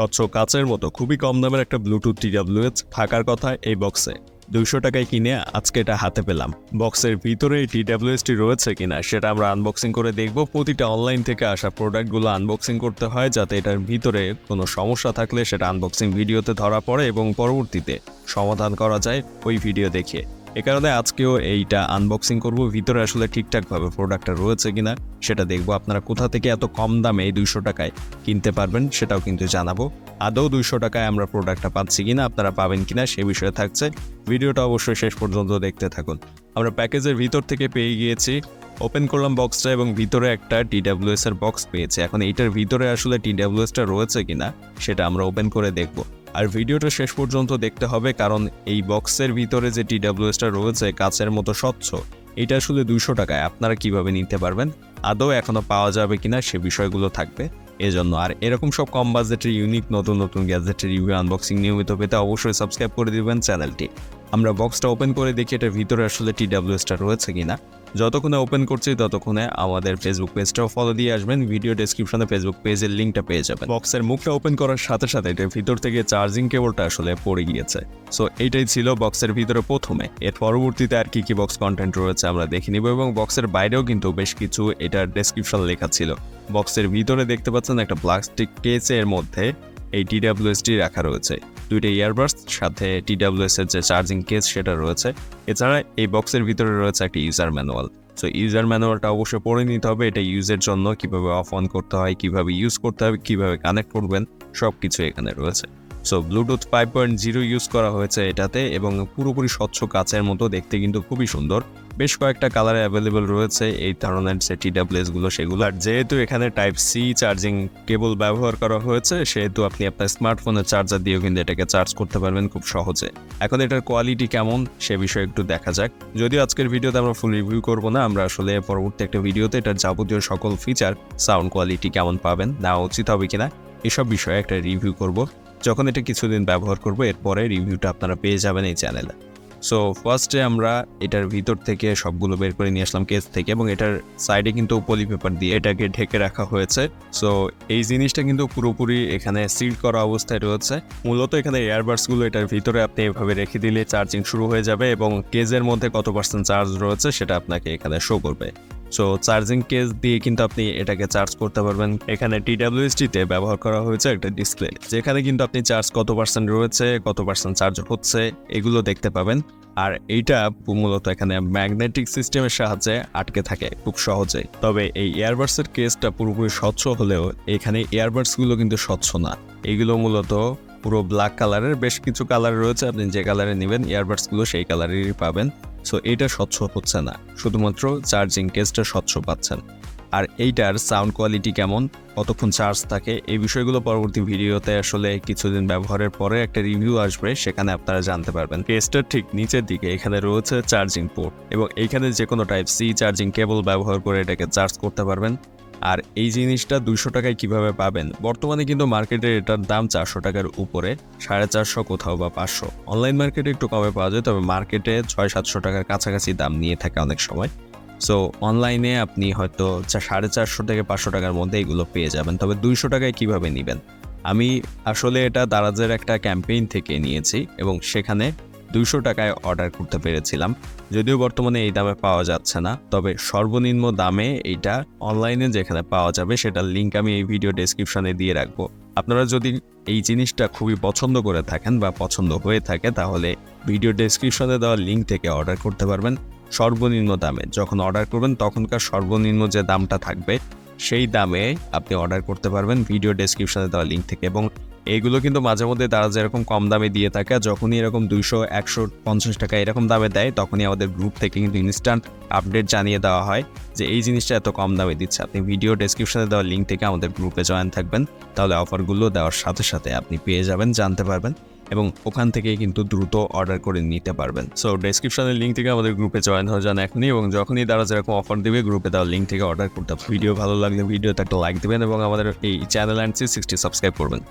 স্বচ্ছ কাচের মতো খুবই কম দামের একটা ব্লুটুথ TWS থাকার কথা এই বক্সে। 200 টাকায় কিনে আজকে এটা হাতে পেলাম। বক্সের ভিতরে এই TWSটি রয়েছে কিনা সেটা আমরা আনবক্সিং করে দেখব। প্রতিটা অনলাইন থেকে আসা প্রোডাক্টগুলো আনবক্সিং করতে হয় যাতে এটার ভিতরে কোনো সমস্যা থাকলে সেটা আনবক্সিং ভিডিওতে ধরা পড়ে এবং পরবর্তীতে সমাধান করা যায় ওই ভিডিও দেখে। এ কারণে আজকেও এইটা আনবক্সিং করব, ভিতরে আসলে ঠিকঠাকভাবে প্রোডাক্টটা রয়েছে কিনা সেটা দেখব। আপনারা কোথা থেকে এত কম দামে এই 200 টাকায় কিনতে পারবেন সেটাও কিন্তু জানাবো। আদৌ 200 টাকায় আমরা প্রোডাক্টটা পাচ্ছি কিনা, আপনারা পাবেন কিনা সে বিষয়ে থাকছে। ভিডিওটা অবশ্যই শেষ পর্যন্ত দেখতে থাকুন। আমরা প্যাকেজের ভিতর থেকে পেয়ে গিয়েছি, ওপেন করলাম বক্সটা এবং ভিতরে একটা TWS এর বক্স পেয়েছি। এখন এইটার ভিতরে আসলে TWSটা রয়েছে কিনা সেটা আমরা ওপেন করে দেখব। আর ভিডিওটা শেষ পর্যন্ত দেখতে হবে, কারণ এই বক্সের ভিতরে যে TWSটা রয়েছে কাচের মতো স্বচ্ছ, এটা আসলে 200 টাকায় আপনারা কিভাবে নিতে পারবেন, আদৌ এখনো পাওয়া যাবে কিনা সে বিষয়গুলো থাকবে এজন্য। আর এরকম সব কম বাজেটের ইউনিক নতুন নতুন গ্যাজেটের রিভিউ আনবক্সিং নিয়মিত পেতে অবশ্যই সাবস্ক্রাইব করে দিবেন চ্যানেলটি। আমরা বক্সটা ওপেন করে দেখি এটার ভিতরে আসলে TWSটা রয়েছে কিনা। যতক্ষণে ওপেন করছি ততক্ষণে আমাদের ফেসবুক পেজটাও ফলো দিয়ে আসবেন। ভিডিও ডেসক্রিপশনে ফেসবুক পেজের লিঙ্কটা পেয়ে যাবেন। বক্সের মুখটা ওপেন করার সাথে সাথে এটার ভিতর থেকে চার্জিং কেবলটা আসলে পড়ে গিয়েছে। সো এইটাই ছিল বক্সের ভিতরে প্রথমে। এর পরবর্তীতে আর কি বক্স কন্টেন্ট রয়েছে আমরা দেখে নিব এবং বক্সের বাইরেও কিন্তু বেশ কিছু এটার ডেসক্রিপশন লেখা ছিল। বক্সের ভিতরে দেখতে পাচ্ছেন একটা প্লাস্টিক কেসের মধ্যে এই TWSটি রাখা রয়েছে। দুইটা ইয়ারবাডস সাথে TWS এর যে চার্জিং কেস সেটা রয়েছে। এছাড়া এই বক্সের ভিতরে রয়েছে একটা ইউজার ম্যানুয়াল। সো ইউজার ম্যানুয়ালটা অবশ্যই পড়ে নিতে হবে। এটা ইউজের জন্য কিভাবে অফ অন করতে হয়, কিভাবে ইউজ করতে হবে, কিভাবে কানেক্ট করবেন সব কিছু এখানে রয়েছে। সো ব্লুটুথ 5.0 ইউজ করা হয়েছে এটাতে এবং পুরোপুরি স্বচ্ছ কাচের মতো দেখতে, কিন্তু খুবই সুন্দর। বেশ কয়েকটা কালারে অ্যাভেলেবল রয়েছে এই ধরনের যে TWS গুলো সেগুলো। আর যেহেতু এখানে টাইপ সি চার্জিং কেবল ব্যবহার করা হয়েছে সেহেতু আপনি আপনার স্মার্টফোনের চার্জার দিয়েও কিন্তু এটাকে চার্জ করতে পারবেন খুব সহজে। এখন এটার কোয়ালিটি কেমন সে বিষয়ে একটু দেখা যাক। যদিও আজকের ভিডিওতে আমরা ফুল রিভিউ করব না, আমরা আসলে পরবর্তী একটা ভিডিওতে এটার যাবতীয় সকল ফিচার, সাউন্ড কোয়ালিটি কেমন পাবেন, নেওয়া উচিত হবে কিনা এসব বিষয়ে একটা রিভিউ করব যখন এটা কিছুদিন ব্যবহার করব। এরপরে রিভিউটা আপনারা পেয়ে যাবেন এই চ্যানেলে। সো ফার্স্টে আমরা এটার ভিতর থেকে সবগুলো বের করে নিয়ে আসলাম কেস থেকে এবং এটার সাইডে কিন্তু পলি পেপার দিয়ে এটাকে ঢেকে রাখা হয়েছে। সো এই জিনিসটা কিন্তু পুরোপুরি এখানে সিল করা অবস্থায় রয়েছে। মূলত এখানে এয়ারবাডসগুলো এটার ভিতরে আপনি এভাবে রেখে দিলে চার্জিং শুরু হয়ে যাবে এবং কেজের মধ্যে কত % চার্জ রয়েছে সেটা আপনাকে এখানে শো করবে। সো চার্জিং কেস দিয়ে কিন্তু আপনি এটাকে চার্জ করতে পারবেন। এখানে TWSটিতে ব্যবহার করা হয়েছে একটা ডিসপ্লে, যেখানে কিন্তু আপনি চার্জ কত % রয়েছে, কত % চার্জ হচ্ছে এগুলো দেখতে পাবেন। আর এইটা মূলত এখানে ম্যাগনেটিক সিস্টেমের সাহায্যে আটকে থাকে খুব সহজে। তবে এই ইয়ারবাডসের কেসটা পুরোপুরি স্বচ্ছ হলেও এখানে ইয়ারবাডসগুলো কিন্তু স্বচ্ছ না। এগুলো মূলত পুরো ব্ল্যাক কালারের, বেশ কিছু কালার রয়েছে, আপনি যে কালারে নেবেন ইয়ারবাডসগুলো সেই কালারেরই পাবেন। সো এটা স্বচ্ছ হচ্ছে না, শুধুমাত্র চার্জিং কেসটা স্বচ্ছ পাচ্ছেন। আর এইটার সাউন্ড কোয়ালিটি কেমন, কতক্ষণ চার্জ থাকে, এই বিষয়গুলো পরবর্তী ভিডিওতে আসলে কিছুদিন ব্যবহারের পরে একটা রিভিউ আসবে, সেখানে আপনারা জানতে পারবেন। কেসটার ঠিক নিচের দিকে এখানে রয়েছে চার্জিং পোর্ট এবং এইখানে যে কোনো টাইপ সি চার্জিং কেবল ব্যবহার করে এটাকে চার্জ করতে পারবেন। আর এই জিনিসটা 200 টাকায় কিভাবে পাবেন? বর্তমানে কিন্তু মার্কেটে এটার দাম 400 টাকার উপরে, 450 কোথাও বা 500। অনলাইন মার্কেটে একটু কমে পাওয়া যায়, তবে মার্কেটে 600-700 টাকার কাছাকাছি দাম নিয়ে থাকে অনেক সময়। সো অনলাইনে আপনি হয়তো 450 থেকে 500 টাকার মধ্যে এগুলো পেয়ে যাবেন। তবে 200 টাকায় কিভাবে নেবেন? আমি আসলে এটা দারাজের একটা ক্যাম্পেইন থেকে নিয়েছি এবং সেখানে 200 টাকায় অর্ডার করতে পেরেছিলাম। যদিও বর্তমানে এই দামে পাওয়া যাচ্ছে না, তবে সর্বনিম্ন দামে এইটা অনলাইনে যেখানে পাওয়া যাবে সেটার লিঙ্ক আমি এই ভিডিও ডেসক্রিপশনে দিয়ে রাখবো। আপনারা যদি এই জিনিসটা খুবই পছন্দ করে থাকেন বা পছন্দ হয়ে থাকে তাহলে ভিডিও ডেসক্রিপশনে দেওয়া লিঙ্ক থেকে অর্ডার করতে পারবেন সর্বনিম্ন দামে। যখন অর্ডার করবেন তখনকার সর্বনিম্ন যে দামটা থাকবে সেই দামে আপনি অর্ডার করতে পারবেন ভিডিও ডেসক্রিপশনে দেওয়া লিঙ্ক থেকে। এবং এইগুলো কিন্তু মাঝে মধ্যে তারা যেরকম কম দামে দিয়ে থাকে, যখনই এরকম 200, 150 টাকা এরকম দামে দেয় তখনই আমাদের গ্রুপ থেকে কিন্তু ইনস্ট্যান্ট আপডেট জানিয়ে দেওয়া হয় যে এই জিনিসটা এত কম দামে দিচ্ছে। আপনি ভিডিও ডেসক্রিপশনে দেওয়া লিঙ্ক থেকে আমাদের গ্রুপে জয়েন থাকবেন, তাহলে অফারগুলো দেওয়ার সাথে সাথে আপনি পেয়ে যাবেন, জানতে পারবেন এবং ওখান থেকে কিন্তু দ্রুত অর্ডার করে নিতে পারবেন। সো ডেসক্রিপশনের লিঙ্ক থেকে আমাদের গ্রুপে জয়েন হয়ে যান এখনই, এবং যখনই তারা যেরকম অফার দেবে গ্রুপে দেওয়া লিঙ্ক থেকে অর্ডার করতে। ভিডিও ভালো লাগলে ভিডিওতে একটা লাইক দেবেন এবং আমাদের এই চ্যানেল 360 সাবস্ক্রাইব করবেন।